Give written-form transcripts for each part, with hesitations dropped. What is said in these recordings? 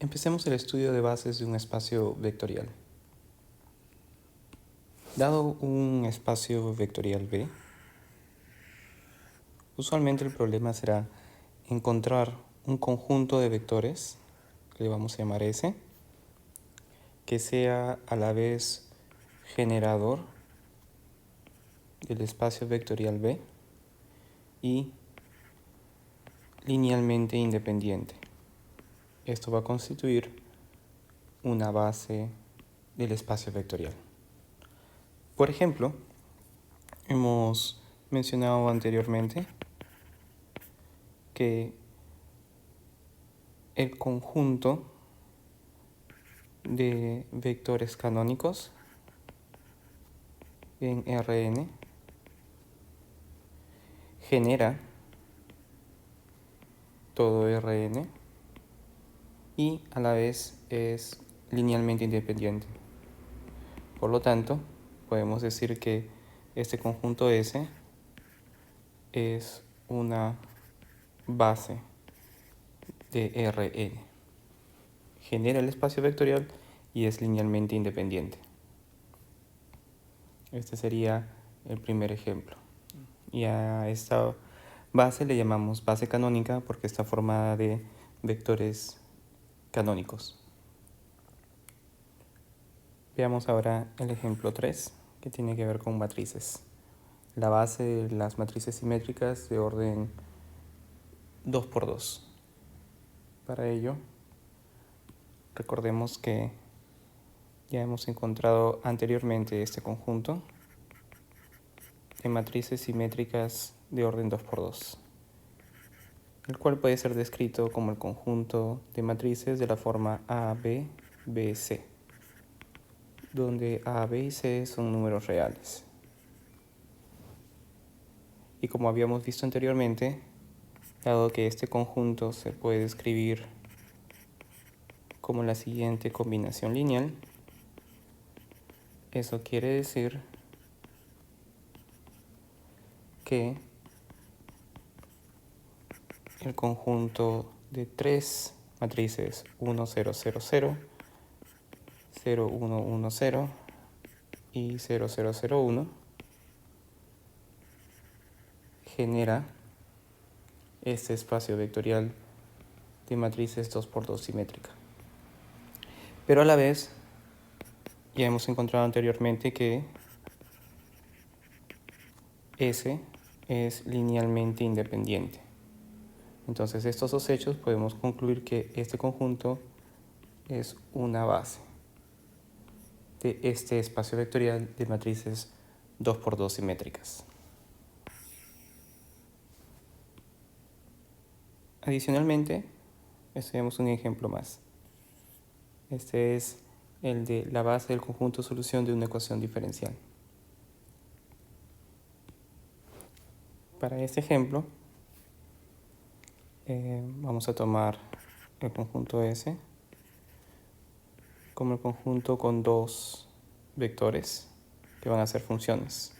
Empecemos el estudio de bases de un espacio vectorial. Dado un espacio vectorial B, usualmente el problema será encontrar un conjunto de vectores, que le vamos a llamar S, que sea a la vez generador del espacio vectorial B y linealmente independiente. Esto va a constituir una base del espacio vectorial. Por ejemplo, hemos mencionado anteriormente que el conjunto de vectores canónicos en Rn genera todo Rn y a la vez es linealmente independiente. Por lo tanto, podemos decir que este conjunto S es una base de Rn. Genera el espacio vectorial y es linealmente independiente. Este sería el primer ejemplo. Y a esta base le llamamos base canónica porque está formada de vectores canónicos. Veamos ahora el ejemplo 3, que tiene que ver con matrices. La base de las matrices simétricas de orden 2×2. Para ello, recordemos que ya hemos encontrado anteriormente este conjunto de matrices simétricas de orden 2×2, el cual puede ser descrito como el conjunto de matrices de la forma A, B, B, C, donde A, B y C son números reales. Y como habíamos visto anteriormente, dado que este conjunto se puede escribir como la siguiente combinación lineal, eso quiere decir que el conjunto de tres matrices 1, 0, 0, 0, 0, 1, 1, 0 y 0, 0, 0, 1 genera este espacio vectorial de matrices 2×2 simétrica. Pero a la vez, ya hemos encontrado anteriormente que S es linealmente independiente. Entonces, estos dos hechos podemos concluir que este conjunto es una base de este espacio vectorial de matrices 2×2 simétricas. Adicionalmente, estudiamos un ejemplo más. Este es el de la base del conjunto solución de una ecuación diferencial. Para este ejemplo, vamos a tomar el conjunto S como el conjunto con dos vectores que van a ser funciones.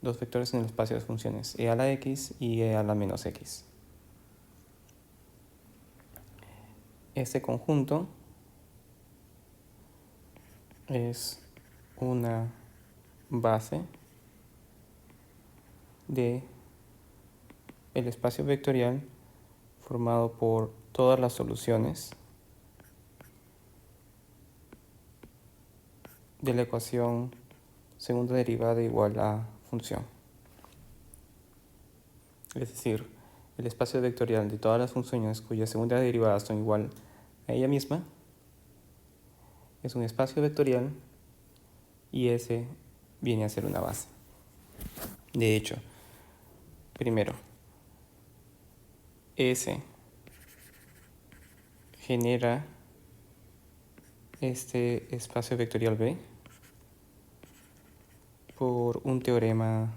Dos vectores en el espacio de funciones, e a la x y e a la menos x. Este conjunto es una base de el espacio vectorial formado por todas las soluciones de la ecuación segunda derivada igual a función. Es decir, el espacio vectorial de todas las funciones cuyas segundas derivadas son igual a ella misma es un espacio vectorial y ese viene a ser una base. De hecho, primero, S genera este espacio vectorial B por un teorema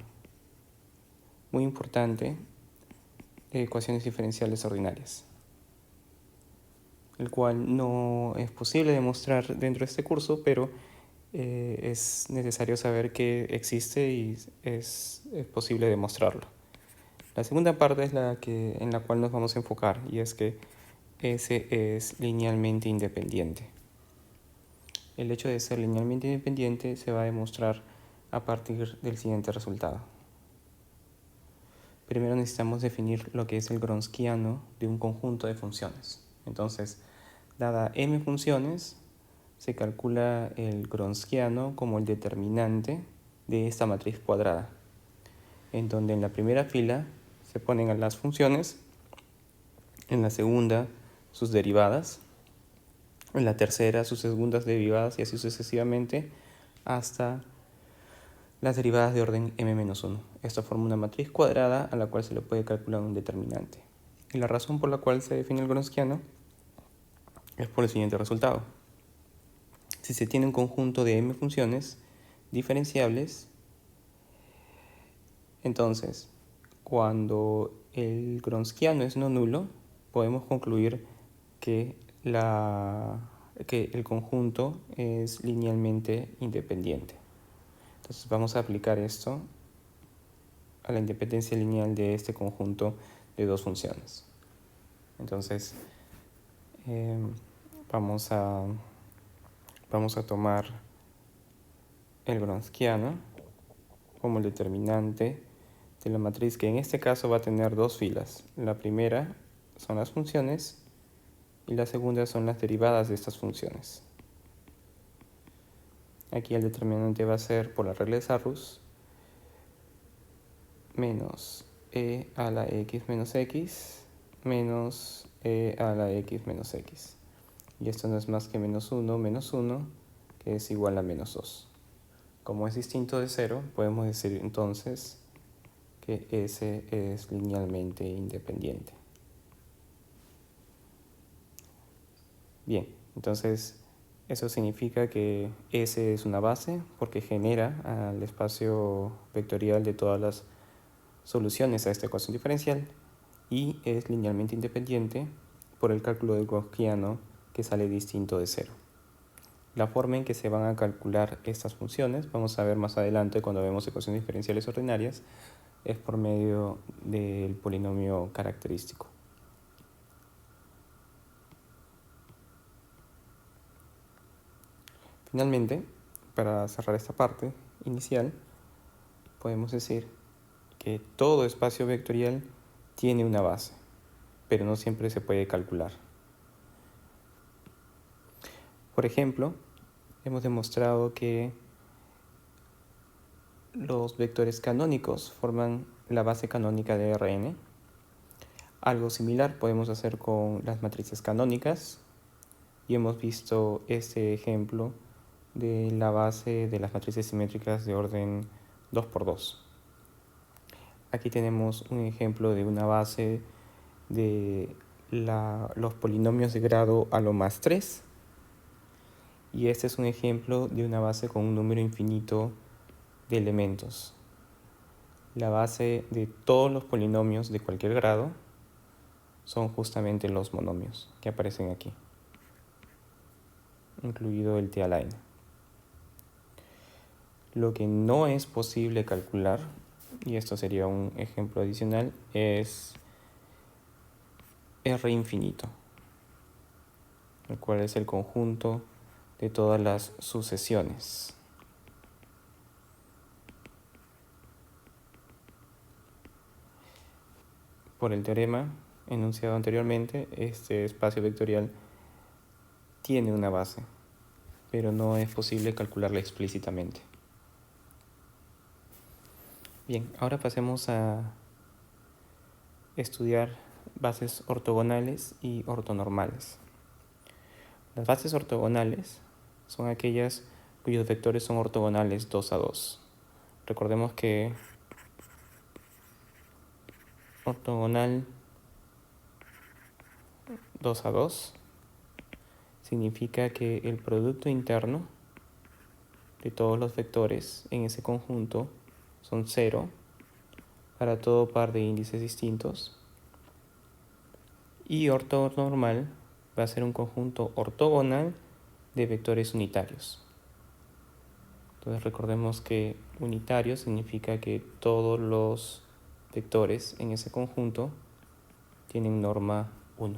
muy importante de ecuaciones diferenciales ordinarias, el cual no es posible demostrar dentro de este curso, pero es necesario saber que existe y es posible demostrarlo. La segunda parte es en la cual nos vamos a enfocar, y es que S es linealmente independiente. El hecho de ser linealmente independiente se va a demostrar a partir del siguiente resultado. Primero necesitamos definir lo que es el Gronskiano de un conjunto de funciones. Entonces, dada m funciones, se calcula el Gronskiano como el determinante de esta matriz cuadrada, en donde en la primera fila se ponen a las funciones, en la segunda sus derivadas, en la tercera sus segundas derivadas y así sucesivamente hasta las derivadas de orden m-1. Esto forma una matriz cuadrada a la cual se le puede calcular un determinante. Y la razón por la cual se define el Gronskiano es por el siguiente resultado. Si se tiene un conjunto de m funciones diferenciables, entonces cuando el Gronskiano es no nulo, podemos concluir que el conjunto es linealmente independiente. Entonces vamos a aplicar esto a la independencia lineal de este conjunto de dos funciones. Entonces vamos a tomar el Gronskiano como el determinante de la matriz, que en este caso va a tener dos filas. La primera son las funciones y la segunda son las derivadas de estas funciones. Aquí el determinante va a ser, por la regla de Sarrus, menos e a la x menos x menos e a la x menos x. Y esto no es más que menos 1, que es igual a menos 2. Como es distinto de 0, podemos decir entonces que S es linealmente independiente. Bien, entonces eso significa que S es una base porque genera al espacio vectorial de todas las soluciones a esta ecuación diferencial y es linealmente independiente por el cálculo del Gaussiano que sale distinto de 0. La forma en que se van a calcular estas funciones, vamos a ver más adelante cuando vemos ecuaciones diferenciales ordinarias, es por medio del polinomio característico. Finalmente, para cerrar esta parte inicial, podemos decir que todo espacio vectorial tiene una base, pero no siempre se puede calcular. Por ejemplo, hemos demostrado que los vectores canónicos forman la base canónica de Rn. Algo similar podemos hacer con las matrices canónicas y hemos visto este ejemplo de la base de las matrices simétricas de orden 2×2. Aquí tenemos un ejemplo de una base de los polinomios de grado a lo más 3 y este es un ejemplo de una base con un número infinito de elementos. La base de todos los polinomios de cualquier grado son justamente los monomios que aparecen aquí, incluido el T-align. Lo que no es posible calcular, y esto sería un ejemplo adicional, es R infinito, el cual es el conjunto de todas las sucesiones. Por el teorema enunciado anteriormente, este espacio vectorial tiene una base, pero no es posible calcularla explícitamente. Bien, ahora pasemos a estudiar bases ortogonales y ortonormales. Las bases ortogonales son aquellas cuyos vectores son ortogonales 2 a 2. Recordemos que ortogonal 2 a 2 significa que el producto interno de todos los vectores en ese conjunto son 0 para todo par de índices distintos, y ortonormal va a ser un conjunto ortogonal de vectores unitarios. Entonces recordemos que unitario significa que todos los vectores en ese conjunto tienen norma 1.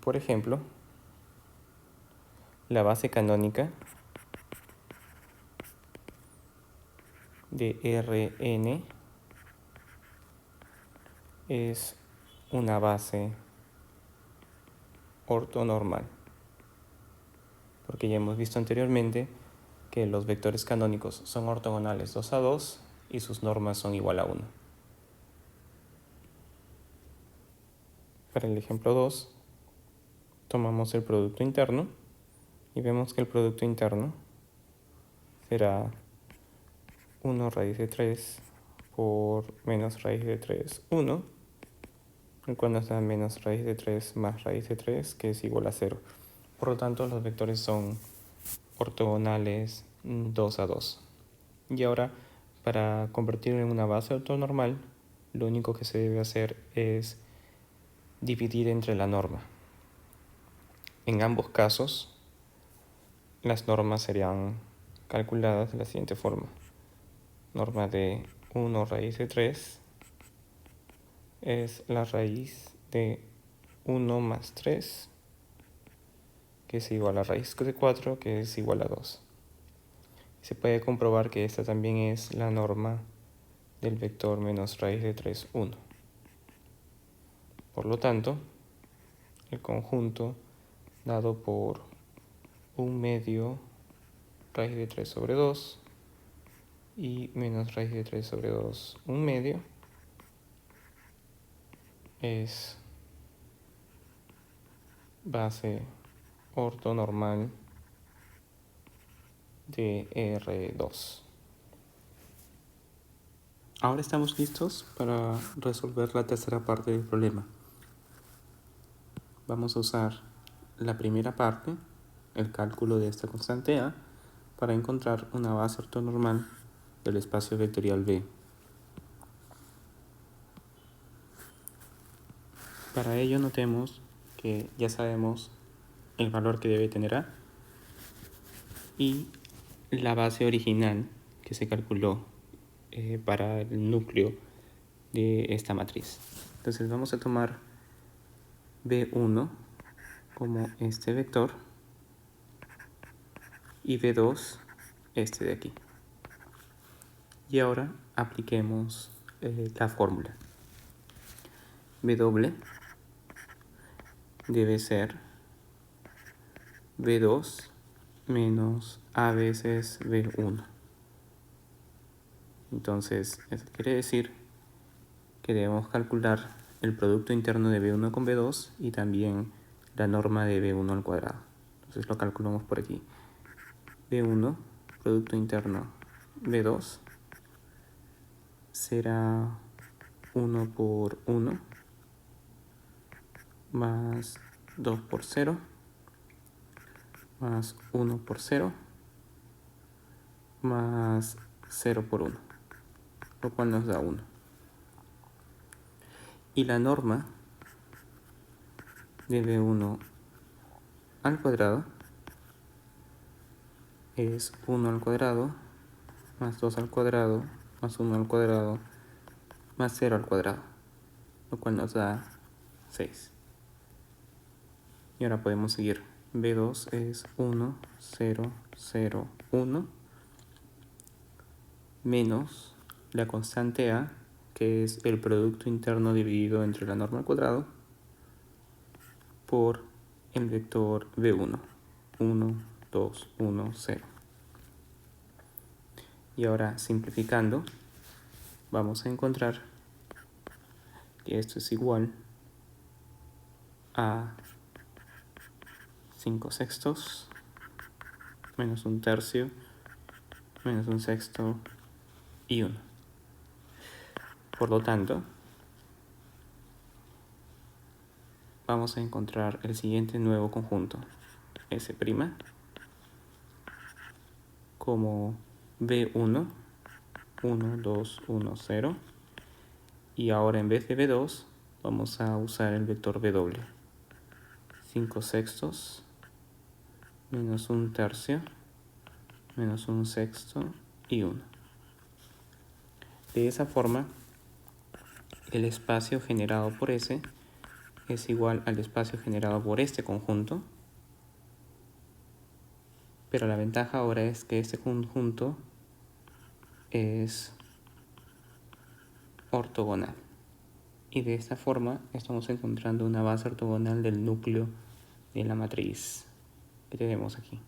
Por ejemplo, la base canónica de Rn es una base ortonormal, porque ya hemos visto anteriormente que los vectores canónicos son ortogonales 2 a 2 y sus normas son igual a 1. Para el ejemplo 2, tomamos el producto interno y vemos que el producto interno será 1 raíz de 3 por menos raíz de 3, 1, el cual nos da menos raíz de 3 más raíz de 3, que es igual a 0. Por lo tanto, los vectores son ortogonales 2 a 2. Y ahora, para convertirlo en una base ortonormal, lo único que se debe hacer es dividir entre la norma. En ambos casos, las normas serían calculadas de la siguiente forma. Norma de 1 raíz de 3 es la raíz de 1 más 3, que es igual a raíz de 4, que es igual a 2. Se puede comprobar que esta también es la norma del vector menos raíz de 3, 1. Por lo tanto, el conjunto dado por 1 medio raíz de 3 sobre 2 y menos raíz de 3 sobre 2, 1 medio, es base ortonormal de R2. Ahora estamos listos para resolver la tercera parte del problema. Vamos a usar la primera parte, el cálculo de esta constante A, para encontrar una base ortonormal del espacio vectorial B. Para ello notemos que ya sabemos el valor que debe tener A y la base original que se calculó para el núcleo de esta matriz. Entonces vamos a tomar B1 como este vector y B2 este de aquí. Y ahora apliquemos la fórmula. B doble debe ser B2 menos A veces B1. Entonces, eso quiere decir que debemos calcular el producto interno de B1 con B2 y también la norma de B1 al cuadrado. Entonces lo calculamos por aquí. B1, producto interno B2, será 1 por 1 más 2 por 0 más 1 por 0 más 0 por 1, lo cual nos da 1. Y la norma de B1 al cuadrado es 1 al cuadrado más 2 al cuadrado más 1 al cuadrado más 0 al cuadrado, lo cual nos da 6. Y ahora podemos seguir. B2 es 1, 0, 0, 1 menos la constante A, que es el producto interno dividido entre la norma al cuadrado, por el vector B1, 1, 2, 1, 0. Y ahora simplificando, vamos a encontrar que esto es igual a 5 sextos menos 1 tercio menos 1 sexto y 1. Por lo tanto, vamos a encontrar el siguiente nuevo conjunto, S' como B1, 1, 2, 1, 0. Y ahora en vez de B2, vamos a usar el vector B doble. 5 sextos menos 1 tercio menos 1 sexto y 1. De esa forma, el espacio generado por S es igual al espacio generado por este conjunto, pero la ventaja ahora es que este conjunto es ortogonal. Y de esta forma estamos encontrando una base ortogonal del núcleo de la matriz que tenemos aquí.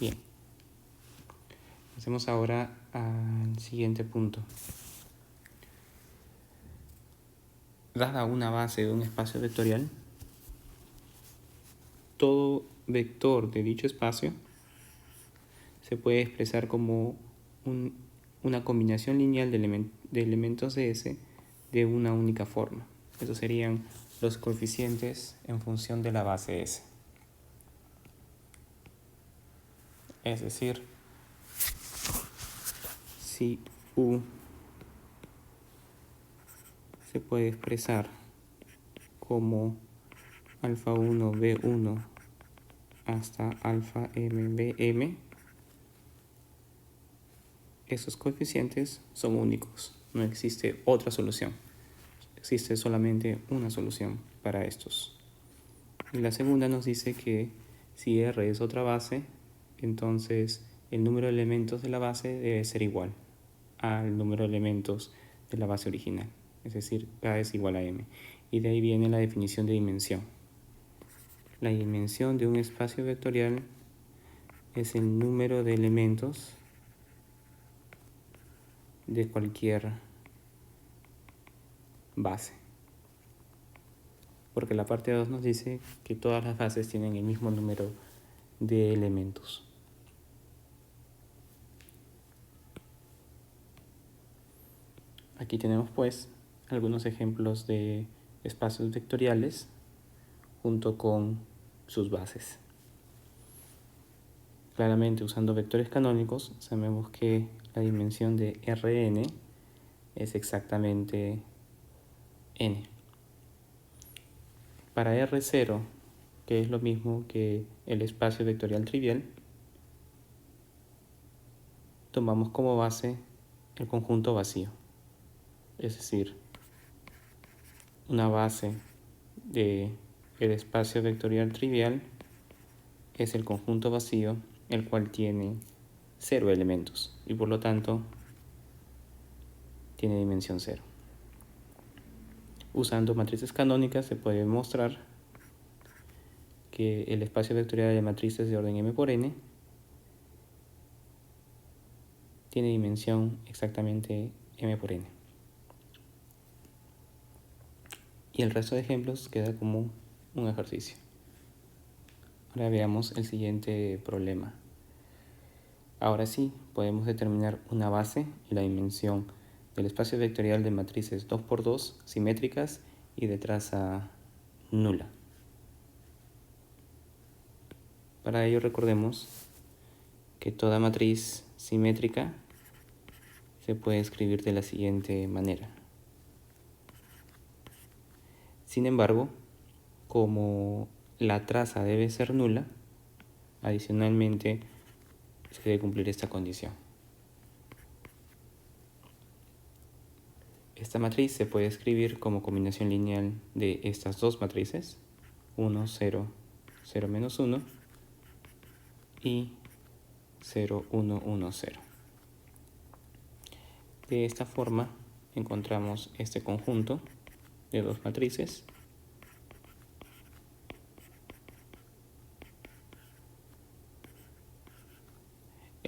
Bien, pasemos ahora al siguiente punto. Dada una base de un espacio vectorial, todo vector de dicho espacio se puede expresar como una combinación lineal de elementos de S de una única forma. Estos serían los coeficientes en función de la base S. Es decir, si U se puede expresar como alfa 1 B1 hasta alfa M BM, esos coeficientes son únicos, no existe otra solución, existe solamente una solución para estos. Y la segunda nos dice que si R es otra base, entonces el número de elementos de la base debe ser igual al número de elementos de la base original, es decir, K es igual a M. Y de ahí viene la definición de dimensión. La dimensión de un espacio vectorial es el número de elementos de cualquier base. Porque la parte 2 nos dice que todas las bases tienen el mismo número de elementos. Aquí tenemos pues algunos ejemplos de espacios vectoriales junto con sus bases. Claramente, usando vectores canónicos, sabemos que la dimensión de Rn es exactamente n. Para R0, que es lo mismo que el espacio vectorial trivial, tomamos como base el conjunto vacío. Es decir, una base del espacio vectorial trivial es el conjunto vacío, el cual tiene 0 elementos y por lo tanto tiene dimensión 0. Usando matrices canónicas se puede demostrar que el espacio vectorial de matrices de orden m por n tiene dimensión exactamente m por n. Y el resto de ejemplos queda como un ejercicio. Ahora veamos el siguiente problema. Ahora sí, podemos determinar una base y la dimensión del espacio vectorial de matrices 2×2 simétricas y de traza nula. Para ello recordemos que toda matriz simétrica se puede escribir de la siguiente manera. Sin embargo, como la traza debe ser nula, adicionalmente se debe cumplir esta condición. Esta matriz se puede escribir como combinación lineal de estas dos matrices, 1, 0, 0, menos 1 y 0, 1, 1, 0. De esta forma encontramos este conjunto de dos matrices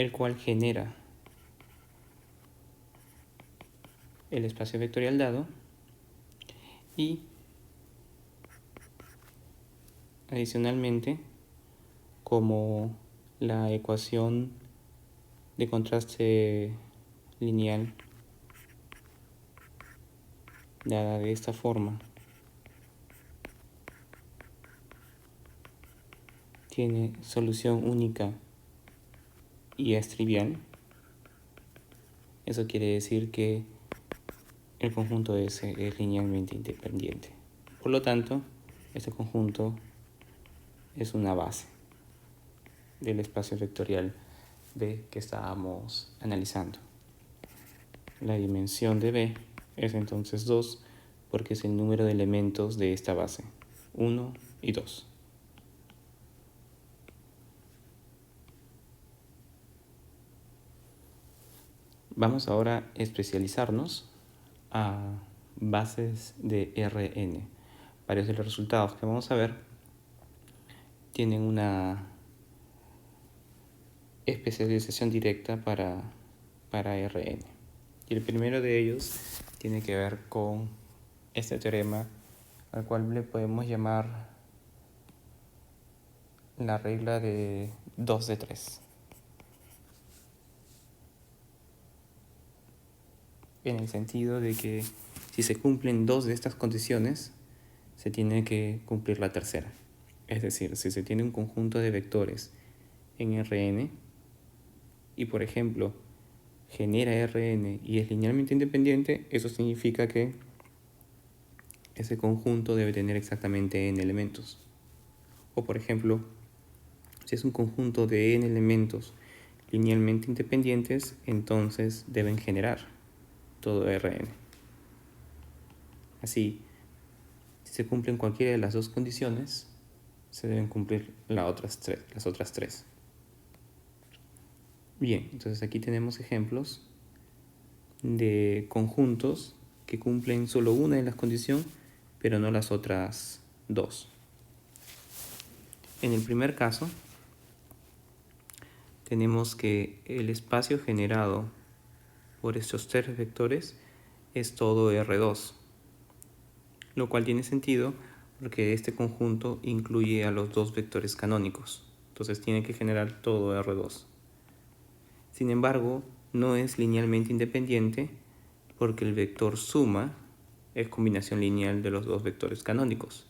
el cual genera el espacio vectorial dado y adicionalmente como la ecuación de contraste lineal dada de esta forma tiene solución única y es trivial, eso quiere decir que el conjunto S es linealmente independiente. Por lo tanto, este conjunto es una base del espacio vectorial B que estábamos analizando. La dimensión de B es entonces 2 porque es el número de elementos de esta base, 1 y 2. Vamos ahora a especializarnos a bases de Rn. Varios de los resultados que vamos a ver tienen una especialización directa para Rn. Y el primero de ellos tiene que ver con este teorema al cual le podemos llamar la regla de 2 de 3. En el sentido de que si se cumplen dos de estas condiciones, se tiene que cumplir la tercera. Es decir, si se tiene un conjunto de vectores en Rn y, por ejemplo, genera Rn y es linealmente independiente, eso significa que ese conjunto debe tener exactamente n elementos. O, por ejemplo, si es un conjunto de n elementos linealmente independientes, entonces deben generar todo Rn. Así, si se cumplen cualquiera de las dos condiciones, se deben cumplir las otras tres. Bien, entonces aquí tenemos ejemplos de conjuntos que cumplen solo una de las condiciones, pero no las otras dos. En el primer caso, tenemos que el espacio generado por estos tres vectores es todo R2, lo cual tiene sentido porque este conjunto incluye a los dos vectores canónicos, entonces tiene que generar todo R2. Sin embargo, no es linealmente independiente porque el vector suma es combinación lineal de los dos vectores canónicos.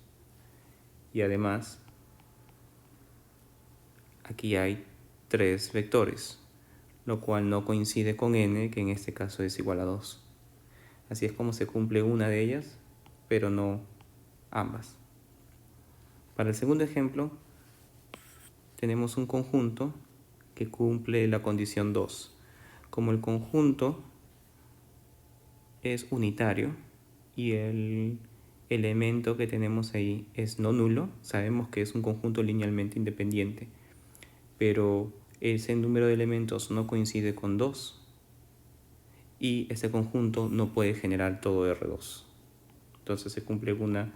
Y además, aquí hay tres vectores, lo cual no coincide con n, que en este caso es igual a 2. Así es como se cumple una de ellas, pero no ambas. Para el segundo ejemplo, tenemos un conjunto que cumple la condición 2. Como el conjunto es unitario y el elemento que tenemos ahí es no nulo, sabemos que es un conjunto linealmente independiente, pero ese número de elementos no coincide con 2 y ese conjunto no puede generar todo R2. Entonces se cumple una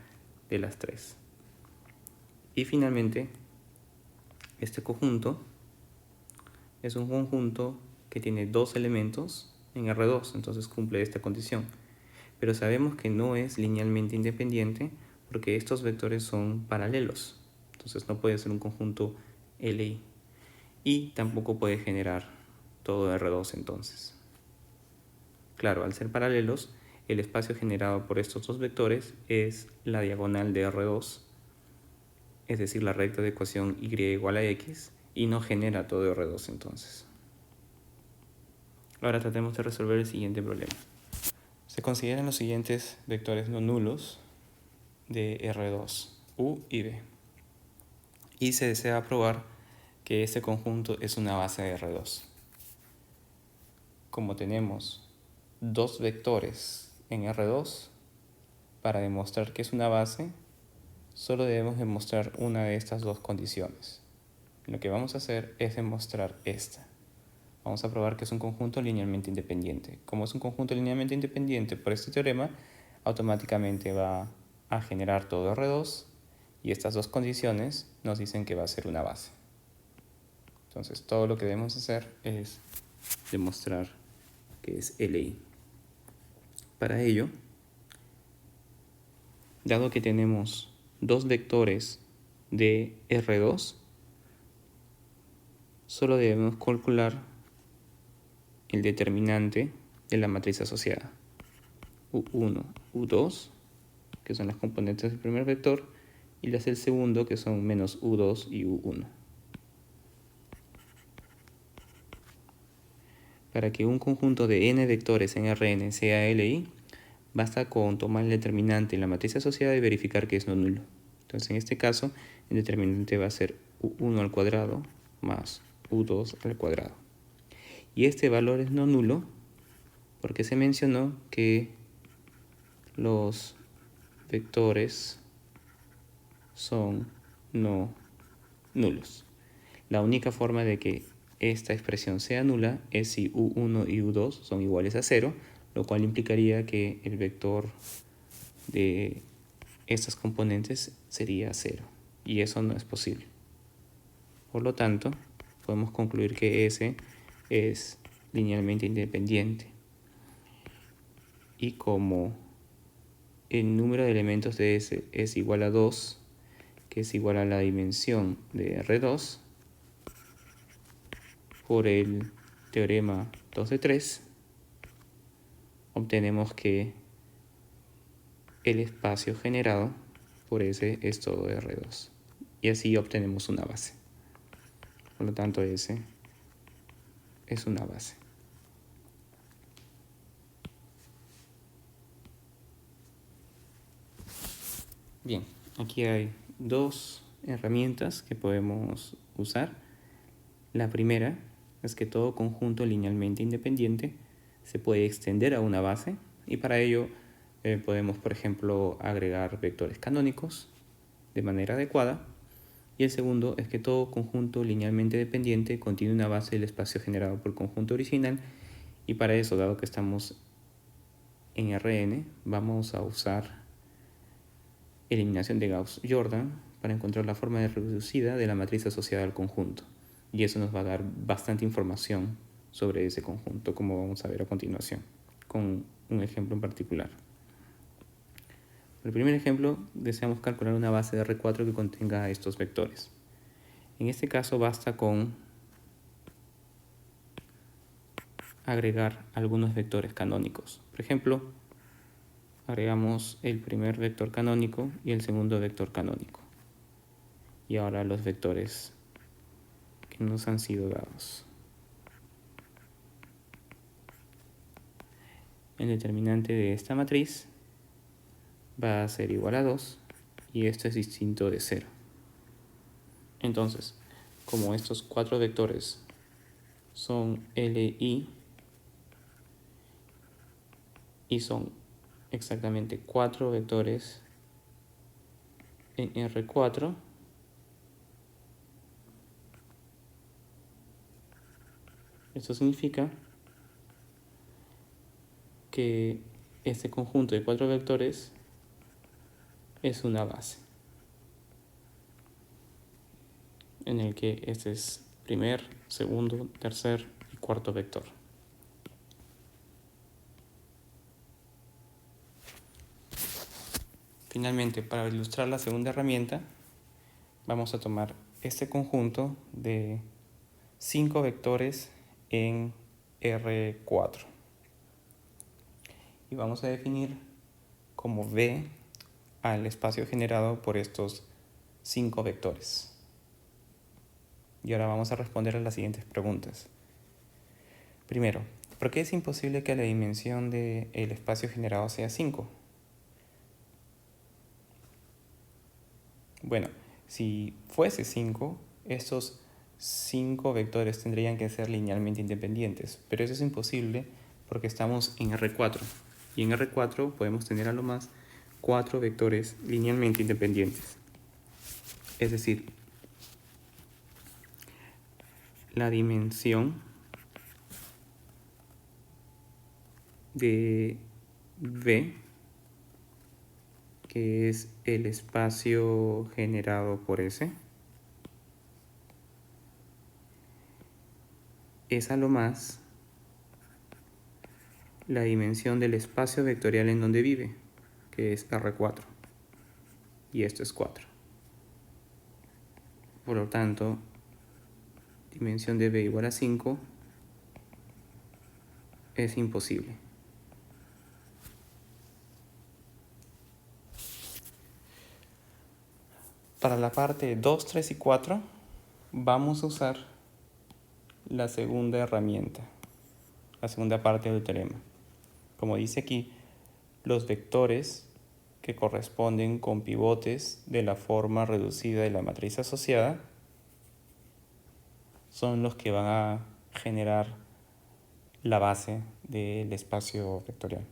de las tres. Y finalmente, este conjunto es un conjunto que tiene dos elementos en R2, entonces cumple esta condición. Pero sabemos que no es linealmente independiente porque estos vectores son paralelos. Entonces no puede ser un conjunto Li. Y tampoco puede generar todo R2 entonces. Claro, al ser paralelos, el espacio generado por estos dos vectores es la diagonal de R2, es decir, la recta de ecuación y igual a x, y no genera todo R2 entonces. Ahora tratemos de resolver el siguiente problema. Se consideran los siguientes vectores no nulos de R2, U y B. Y se desea probar que este conjunto es una base de R2. Como tenemos dos vectores en R2, para demostrar que es una base, solo debemos demostrar una de estas dos condiciones. Lo que vamos a hacer es demostrar esta. Vamos a probar que es un conjunto linealmente independiente. Como es un conjunto linealmente independiente por este teorema, automáticamente va a generar todo R2 y estas dos condiciones nos dicen que va a ser una base. Entonces todo lo que debemos hacer es demostrar que es Li. Para ello, dado que tenemos dos vectores de R2, solo debemos calcular el determinante de la matriz asociada. U1, U2, que son las componentes del primer vector, y las del segundo, que son menos U2 y U1. Para que un conjunto de n vectores en Rn sea Li, basta con tomar el determinante en la matriz asociada y verificar que es no nulo. Entonces, en este caso, el determinante va a ser U1 al cuadrado más U2 al cuadrado. Y este valor es no nulo porque se mencionó que los vectores son no nulos. La única forma de que esta expresión sea nula es si u1 y u2 son iguales a 0, lo cual implicaría que el vector de estas componentes sería 0, y eso no es posible. Por lo tanto, podemos concluir que S es linealmente independiente. Y como el número de elementos de S es igual a 2, que es igual a la dimensión de R2, por el teorema 2 de 3, obtenemos que el espacio generado por S es todo R2. Y así obtenemos una base. Por lo tanto, S es una base. Bien, aquí hay dos herramientas que podemos usar. La primera es que todo conjunto linealmente independiente se puede extender a una base, y para ello podemos, por ejemplo, agregar vectores canónicos de manera adecuada. Y el segundo es que todo conjunto linealmente dependiente contiene una base del espacio generado por el conjunto original, y para eso, dado que estamos en Rn, vamos a usar eliminación de Gauss-Jordan para encontrar la forma reducida de la matriz asociada al conjunto. Y eso nos va a dar bastante información sobre ese conjunto, como vamos a ver a continuación, con un ejemplo en particular. En el primer ejemplo, deseamos calcular una base de R4 que contenga estos vectores. En este caso basta con agregar algunos vectores canónicos. Por ejemplo, agregamos el primer vector canónico y el segundo vector canónico. Y ahora los vectores que nos han sido dados. El determinante de esta matriz va a ser igual a 2 y esto es distinto de 0. Entonces, como estos cuatro vectores son Li y son exactamente 4 vectores en R4, esto significa que este conjunto de 4 vectores es una base, en el que este es primer, segundo, tercer y cuarto vector. Finalmente, para ilustrar la segunda herramienta, vamos a tomar este conjunto de 5 vectores en R4 y vamos a definir como V al espacio generado por estos 5 vectores. Y ahora vamos a responder a las siguientes preguntas. Primero, ¿por qué es imposible que la dimensión del espacio generado sea 5? Bueno, si fuese 5, estos 5 vectores tendrían que ser linealmente independientes, pero eso es imposible porque estamos en R4, y en R4 podemos tener a lo más 4 vectores linealmente independientes. Es decir, la dimensión de V, que es el espacio generado por S, es a lo más la dimensión del espacio vectorial en donde vive, que es R4, y esto es 4. Por lo tanto, dimensión de V igual a 5 es imposible. Para la parte 2, 3 y 4 vamos a usar la segunda herramienta, la segunda parte del teorema. Como dice aquí, los vectores que corresponden con pivotes de la forma reducida de la matriz asociada son los que van a generar la base del espacio vectorial.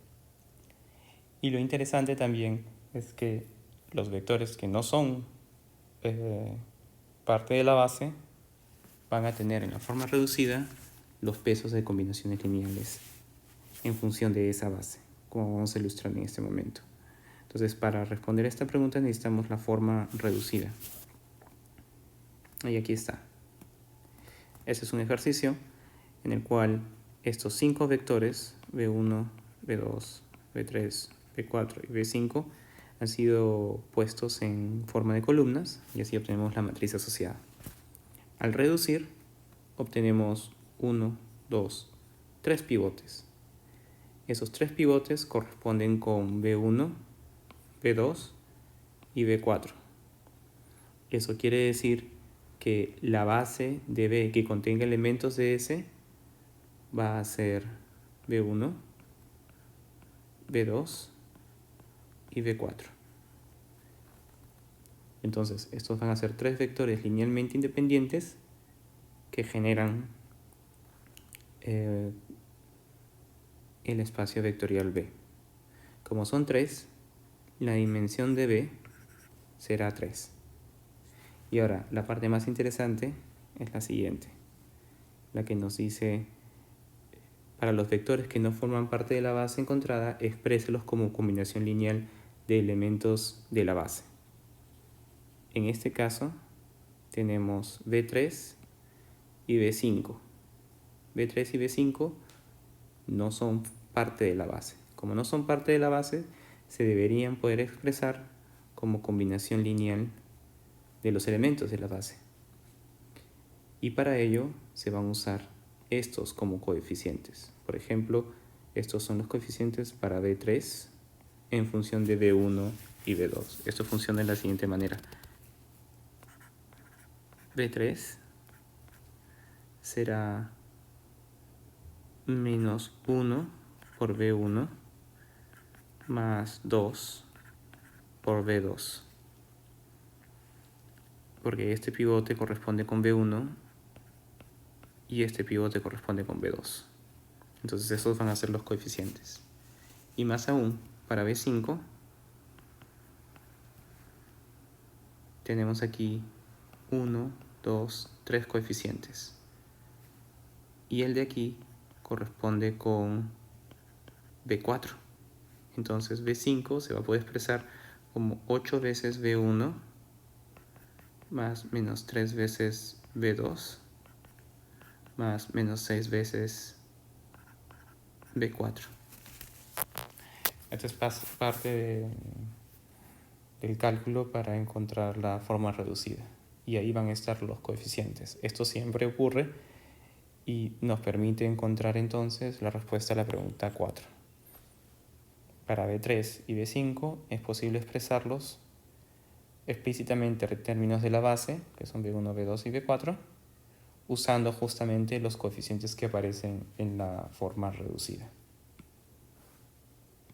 Y lo interesante también es que los vectores que no son parte de la base van a tener en la forma reducida los pesos de combinaciones lineales en función de esa base, como vamos a ilustrar en este momento. Entonces, para responder a esta pregunta necesitamos la forma reducida. Y aquí está. Este es un ejercicio en el cual estos 5 vectores, V1, V2, V3, V4 y V5, han sido puestos en forma de columnas y así obtenemos la matriz asociada. Al reducir, obtenemos 1, 2, 3 pivotes. Esos 3 pivotes corresponden con V1, V2 y V4. Eso quiere decir que la base de V que contenga elementos de S va a ser V1, V2 y V4. Entonces, estos van a ser 3 vectores linealmente independientes que generan el espacio vectorial V. Como son 3, la dimensión de V será 3. Y ahora, la parte más interesante es la siguiente, la que nos dice, para los vectores que no forman parte de la base encontrada, expréselos como combinación lineal de elementos de la base. En este caso, tenemos V3 y V5. V3 y V5 no son parte de la base. Como no son parte de la base, se deberían poder expresar como combinación lineal de los elementos de la base. Y para ello se van a usar estos como coeficientes. Por ejemplo, estos son los coeficientes para V3 en función de V1 y V2. Esto funciona de la siguiente manera. V3 será menos 1 por V1 más 2 por V2. Porque este pivote corresponde con V1 y este pivote corresponde con V2. Entonces estos van a ser los coeficientes. Y más aún, para V5 tenemos aquí 1, 2, 3 coeficientes. Y el de aquí corresponde con V4. Entonces V5 se va a poder expresar como 8 veces V1 más menos 3 veces V2 más menos 6 veces V4. Esto es parte del cálculo para encontrar la forma reducida. Y ahí van a estar los coeficientes. Esto siempre ocurre y nos permite encontrar entonces la respuesta a la pregunta 4. Para V3 y V5 es posible expresarlos explícitamente en términos de la base, que son V1, V2 y V4, usando justamente los coeficientes que aparecen en la forma reducida.